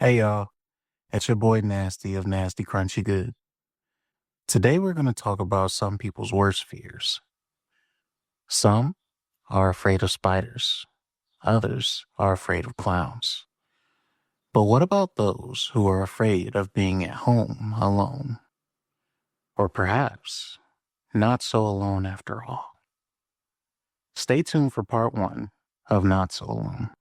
Hey y'all, it's your boy Nasty of Nasty Crunchy Good. Today we're going to talk about some people's worst fears. Some are afraid of spiders, others are afraid of clowns. But what about those who are afraid of being at home alone? Or perhaps not so alone after all. Stay tuned for part one of Not So Alone.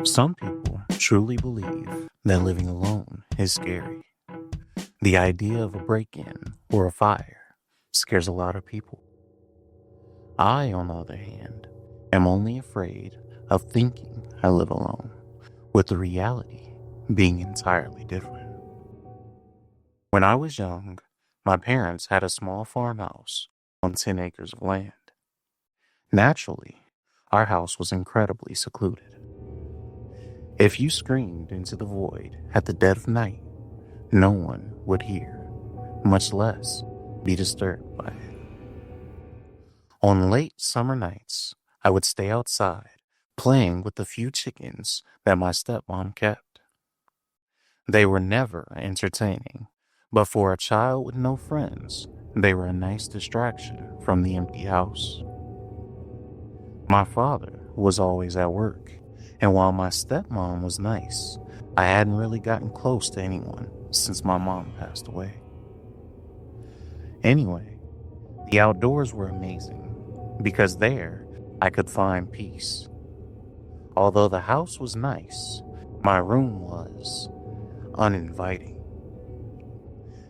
Some people truly believe that living alone is scary. The idea of a break-in or a fire scares a lot of people. I, on the other hand, am only afraid of thinking I live alone, with the reality being entirely different. When I was young, my parents had a small farmhouse on 10 acres of land. Naturally, our house was incredibly secluded. If you screamed into the void at the dead of night, no one would hear, much less be disturbed by it. On late summer nights, I would stay outside playing with the few chickens that my stepmom kept. They were never entertaining, but for a child with no friends, they were a nice distraction from the empty house. My father was always at work, and while my stepmom was nice, I hadn't really gotten close to anyone since my mom passed away. Anyway, the outdoors were amazing because there I could find peace. Although the house was nice, my room was uninviting.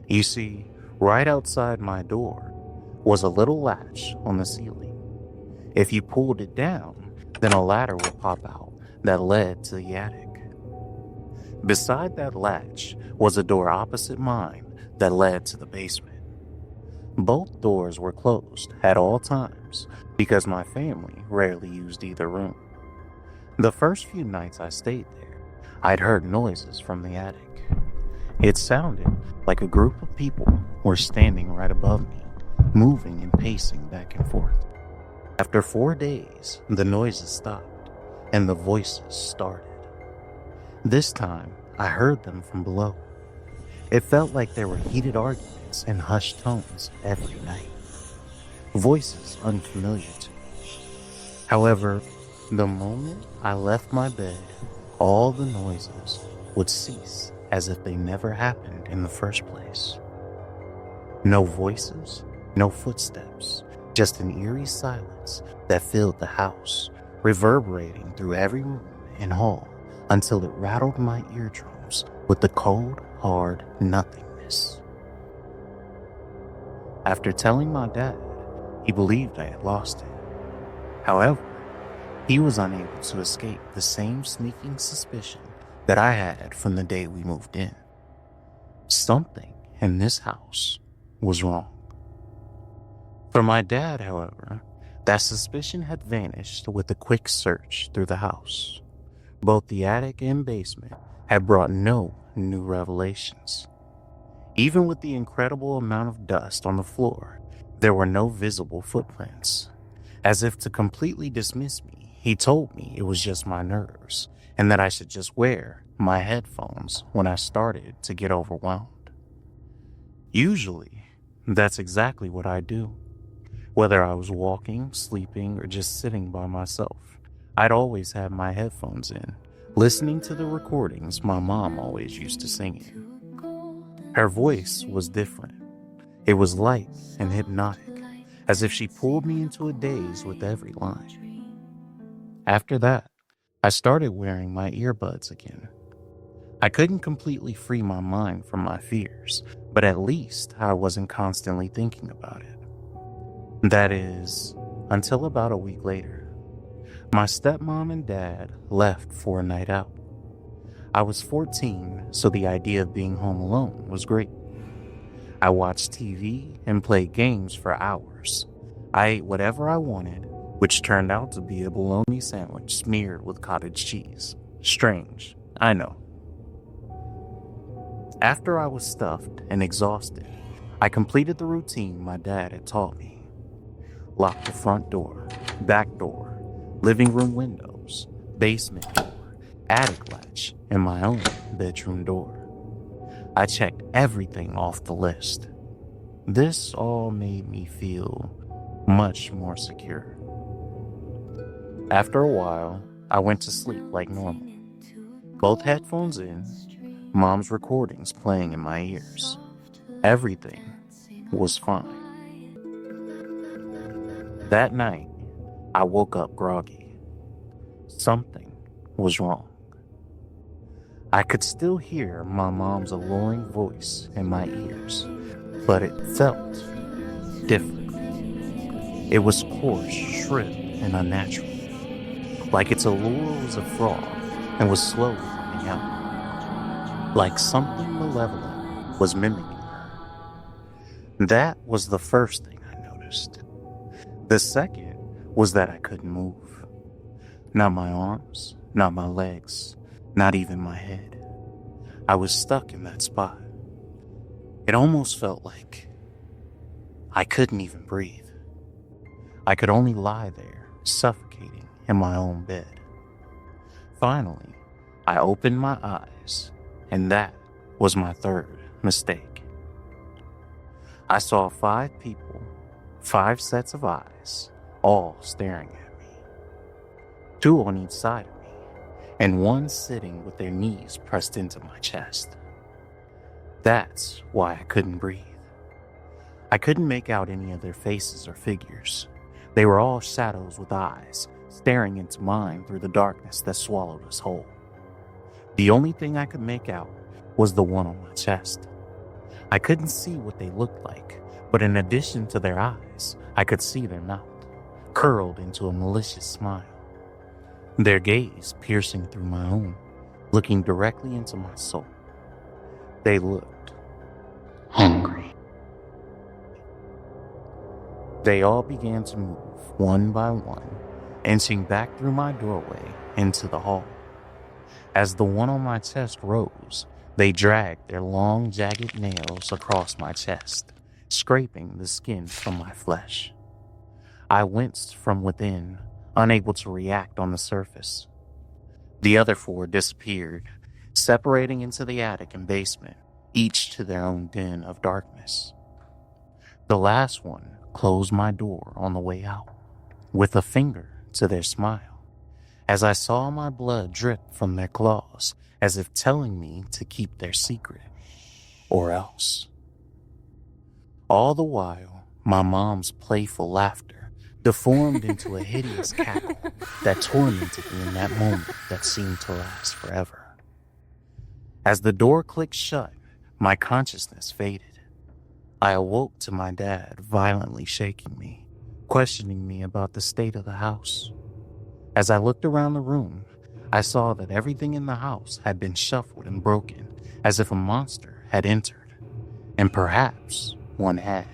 You see, right outside my door was a little latch on the ceiling. If you pulled it down, then a ladder would pop out that led to the attic. Beside that latch was a door opposite mine that led to the basement. Both doors were closed at all times because my family rarely used either room. The first few nights I stayed there, I'd heard noises from the attic. It sounded like a group of people were standing right above me, moving and pacing back and forth. After 4 days, the noises stopped and the voices started. This time, I heard them from below. It felt like there were heated arguments and hushed tones every night. Voices unfamiliar to me. However, the moment I left my bed, all the noises would cease as if they never happened in the first place. No voices, no footsteps, just an eerie silence that filled the house, reverberating through every room and hall until it rattled my eardrums with the cold, hard nothingness. After telling my dad, he believed I had lost it. However, he was unable to escape the same sneaking suspicion that I had from the day we moved in. Something in this house was wrong. For my dad, however, that suspicion had vanished with a quick search through the house. Both the attic and basement had brought no new revelations. Even with the incredible amount of dust on the floor, there were no visible footprints. As if to completely dismiss me, he told me it was just my nerves and that I should just wear my headphones when I started to get overwhelmed. Usually, that's exactly what I do. Whether I was walking, sleeping, or just sitting by myself, I'd always have my headphones in, listening to the recordings my mom always used to sing in. Her voice was different. It was light and hypnotic, as if she pulled me into a daze with every line. After that, I started wearing my earbuds again. I couldn't completely free my mind from my fears, but at least I wasn't constantly thinking about it. That is, until about a week later. My stepmom and dad left for a night out. I was 14, so the idea of being home alone was great. I watched TV and played games for hours. I ate whatever I wanted, which turned out to be a bologna sandwich smeared with cottage cheese. Strange, I know. After I was stuffed and exhausted, I completed the routine my dad had taught me. Lock the front door, back door, living room windows, basement door, attic latch, and my own bedroom door. I checked everything off the list. This all made me feel much more secure. After a while, I went to sleep like normal. Both headphones in, mom's recordings playing in my ears. Everything was fine. That night, I woke up groggy. Something was wrong. I could still hear my mom's alluring voice in my ears, but it felt different. It was coarse, shrill, and unnatural, like its allure was a fraud and was slowly running out, like something malevolent was mimicking her. That was the first thing I noticed. The second was that I couldn't move. Not my arms, not my legs, not even my head. I was stuck in that spot. It almost felt like I couldn't even breathe. I could only lie there, suffocating in my own bed. Finally, I opened my eyes, and that was my third mistake. I saw 5 people, 5 sets of eyes, all staring at me. 2 on each side of me, and 1 sitting with their knees pressed into my chest. That's why I couldn't breathe. I couldn't make out any of their faces or figures. They were all shadows with eyes, staring into mine through the darkness that swallowed us whole. The only thing I could make out was the one on my chest. I couldn't see what they looked like, but in addition to their eyes, I could see their mouth, curled into a malicious smile. Their gaze piercing through my own, looking directly into my soul. They looked hungry. They all began to move, one by one, inching back through my doorway into the hall. As the one on my chest rose, they dragged their long, jagged nails across my chest, scraping the skin from my flesh. I winced from within, unable to react on the surface. The other 4 disappeared, separating into the attic and basement, each to their own den of darkness. The last one closed my door on the way out, with a finger to their smile, as I saw my blood drip from their claws, as if telling me to keep their secret, or else. All the while, my mom's playful laughter deformed into a hideous cackle that tormented me in that moment that seemed to last forever. As the door clicked shut, my consciousness faded. I awoke to my dad violently shaking me, questioning me about the state of the house. As I looked around the room, I saw that everything in the house had been shuffled and broken, as if a monster had entered, and perhaps one had.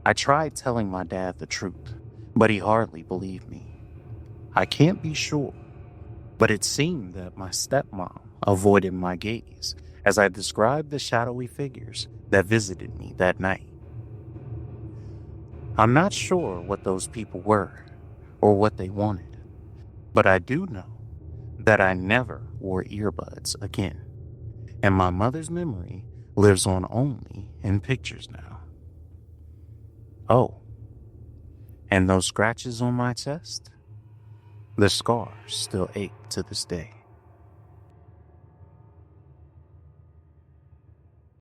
I tried telling my dad the truth, but he hardly believed me. I can't be sure, but it seemed that my stepmom avoided my gaze as I described the shadowy figures that visited me that night. I'm not sure what those people were or what they wanted, but I do know that I never wore earbuds again, and my mother's memory lives on only in pictures now. Oh, and those scratches on my chest? The scars still ache to this day.